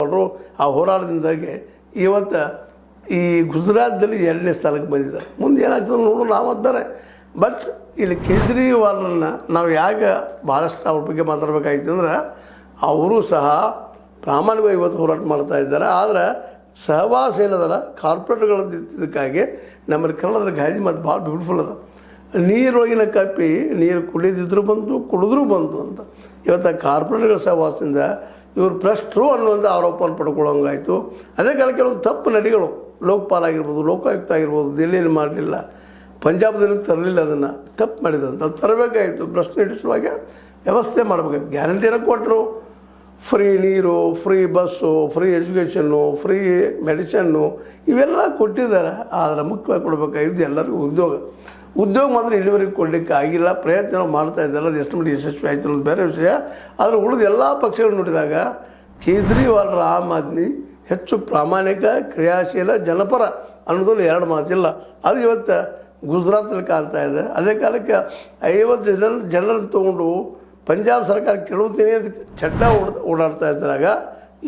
ಕೇಜ್ರಿವಾಲ್ರು ಆ ಹೋರಾಟದಿಂದಾಗಿ ಇವತ್ತು ಈ ಗುಜರಾತ್ದಲ್ಲಿ 2ನೇ ಸ್ಥಾನಕ್ಕೆ ಬಂದಿದ್ದಾರೆ. ಮುಂದೆ ಏನಾಗ್ತದೆ ನೋಡು ನಾವು ಅಂತಾರೆ. ಬಟ್ ಇಲ್ಲಿ ಕೇಜ್ರಿವಾಲ್ರನ್ನ ನಾವು ಯಾಕೆ ಭಾಳಷ್ಟು ಅವ್ರ ಬಗ್ಗೆ ಮಾತಾಡಬೇಕಾಗಿತ್ತು ಅಂದ್ರೆ ಅವರು ಸಹ ಪ್ರಾಮಾಣಿಕವಾಗಿ ಇವತ್ತು ಹೋರಾಟ ಮಾಡ್ತಾ ಇದ್ದಾರೆ. ಆದರೆ ಸಹವಾಸ ಏನದಲ್ಲ ಕಾರ್ಪೊರೇಟ್ಗಳದ್ದು ಇದಕ್ಕಾಗಿ ನಮ್ಮಲ್ಲಿ ಕನ್ನಡದ ಗಾದಿ ಮಾತು ಭಾಳ ಬ್ಯೂಟಿಫುಲ್ ಅದ. ನೀರೊಳಗಿನ ಕಪ್ಪಿ ನೀರು ಕುಡಿದಿದ್ರು ಬಂತು ಕುಡಿದ್ರೂ ಬಂತು ಅಂತ. ಇವತ್ತು ಕಾರ್ಪೊರೇಟ್ಗಳ ಸಹವಾಸದಿಂದ ಇವರು ಭ್ರಷ್ಟರು ಅನ್ನುವಂಥ ಆರೋಪವನ್ನು ಪಡ್ಕೊಳ್ಳೋಂಗಾಯಿತು. ಅದೇ ಕಾಲ ಕೆಲವೊಂದು ತಪ್ಪು ನಡಿಗಳು ಲೋಕಪಾಲ್ ಆಗಿರ್ಬೋದು, ಲೋಕಾಯುಕ್ತ ಆಗಿರ್ಬೋದು, ದಿಲ್ಲಿಯಲ್ಲಿ ಮಾಡಲಿಲ್ಲ, ಪಂಜಾಬದಲ್ಲಿ ತರಲಿಲ್ಲ, ಅದನ್ನು ತಪ್ಪು ಮಾಡಿದ್ರು ಅಂತ ತರಬೇಕಾಯಿತು. ಪ್ರಶ್ನೆ ಇಡಿಸುವಾಗ ವ್ಯವಸ್ಥೆ ಮಾಡಬೇಕಾಗಿತ್ತು. ಗ್ಯಾರಂಟಿನ ಕೊಟ್ಟರು, ಫ್ರೀ ನೀರು, free bus, free education, free medicine ಇವೆಲ್ಲ ಕೊಟ್ಟಿದ್ದಾರೆ. ಆದರೆ ಮುಖ್ಯವಾಗಿ ಕೊಡಬೇಕಾಗಿದ್ದು ಎಲ್ಲರಿಗೂ ಉದ್ಯೋಗ ಮಾತ್ರ ಇಲ್ಲಿವರೆಗೆ ಕೊಡಲಿಕ್ಕೆ ಆಗಿಲ್ಲ. ಪ್ರಯತ್ನ ಮಾಡ್ತಾ ಇದ್ದಾರೆ. ಅದು ಎಷ್ಟು ಮಟ್ಟಿಗೆ ಯಶಸ್ವಿ ಆಯಿತು ಅನ್ನೋದು ಬೇರೆ ವಿಷಯ. ಆದರೆ ಉಳಿದ ಎಲ್ಲ ಪಕ್ಷಗಳು ನೋಡಿದಾಗ ಕೇಜ್ರಿವಾಲ್ರ ಆಮ್ ಆದ್ಮಿ ಹೆಚ್ಚು ಪ್ರಾಮಾಣಿಕ, ಕ್ರಿಯಾಶೀಲ, ಜನಪರ ಅನ್ನೋದ್ರಲ್ಲಿ 2 ಮಾತಿಲ್ಲ. ಅದು ಇವತ್ತು ಗುಜರಾತಲ್ಲಿ ಕಾಣ್ತಾ ಇದೆ. ಅದೇ ಕಾಲಕ್ಕೆ 50 ಜನರನ್ನು ತೊಗೊಂಡು ಪಂಜಾಬ್ ಸರ್ಕಾರ ಕೇಳುತ್ತೀನಿ ಅಂತ ಚಡ್ಡ ಓಡಾಡ್ತಾ ಇದ್ದಾಗ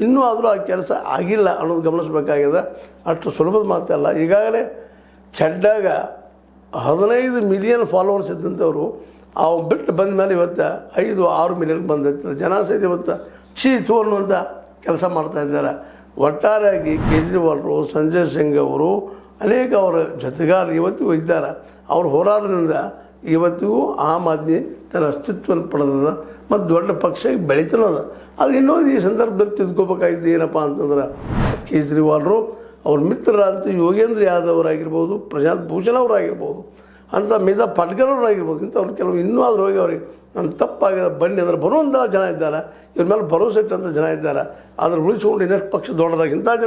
ಇನ್ನೂ ಆದರೂ ಆ ಕೆಲಸ ಆಗಿಲ್ಲ ಅನ್ನೋದು ಗಮನಿಸಬೇಕಾಗಿದೆ. ಅಷ್ಟು ಸುಲಭದ ಮಾತಲ್ಲ. ಈಗಾಗಲೇ ಚಡ್ಡಾಗ 15 ಮಿಲಿಯನ್ ಫಾಲೋವರ್ಸ್ ಇದ್ದಂಥವ್ರು ಅವ್ನು ಬಿಟ್ಟು ಬಂದ ಮೇಲೆ ಇವತ್ತು 5-6 ಮಿಲಿಯನ್ಗೆ ಬಂದೈತೆ. ಜನ ಸಹಿತ ಇವತ್ತು ಚೀತು ಅನ್ನುವಂಥ ಕೆಲಸ ಮಾಡ್ತಾ ಇದ್ದಾರೆ. ಒಟ್ಟಾರೆಯಾಗಿ ಕೇಜ್ರಿವಾಲ್ರು, ಸಂಜಯ್ ಸಿಂಗ್ ಅವರು, ಅನೇಕ ಅವರ ಜೊತೆಗಾರರು ಇವತ್ತಿಗೂ ಇದ್ದಾರೆ. ಅವ್ರ ಹೋರಾಟದಿಂದ ಇವತ್ತಿಗೂ ಆಮ್ ಆದ್ಮಿ ತನ್ನ ಅಸ್ತಿತ್ವವನ್ನು ಪಡೆದದ ಮತ್ತು ದೊಡ್ಡ ಪಕ್ಷ ಬೆಳೀತನದ. ಅದು ಇನ್ನೊಂದು ಈ ಸಂದರ್ಭದಲ್ಲಿ ತಿದ್ಕೋಬೇಕಾಗಿದ್ದು ಏನಪ್ಪ ಅಂತಂದ್ರೆ ಕೇಜ್ರಿವಾಲ್ರು ಅವ್ರ ಮಿತ್ರರಂತ ಯೋಗೇಂದ್ರ ಯಾದವ್ ಅವರಾಗಿರ್ಬೋದು, ಪ್ರಶಾಂತ್ ಭೂಷಣ್ ಅವರಾಗಿರ್ಬೋದು, ಅಂತ ಮಿತಾ ಪಟ್ಕರ್ ಅವರಾಗಿರ್ಬೋದು, ಇಂಥವ್ರು ಕೆಲವು ಇನ್ನೂ ಆದರೂ ಹೋಗಿ ಅವ್ರಿಗೆ ನನ್ನ ತಪ್ಪಾಗಿದೆ ಬನ್ನಿ ಅಂದ್ರೆ ಬರುವಂಥ ಜನ ಇದ್ದಾರೆ. ಇವ್ರ ಮೇಲೆ ಭರೋಸೆ ಇಟ್ಟಂಥ ಜನ ಇದ್ದಾರೆ. ಆದರೆ ಉಳಿಸ್ಕೊಂಡು ಇನ್ನಷ್ಟು ಪಕ್ಷ ದೊಡ್ಡದಾಗಿ ಇಂಥ ಜನ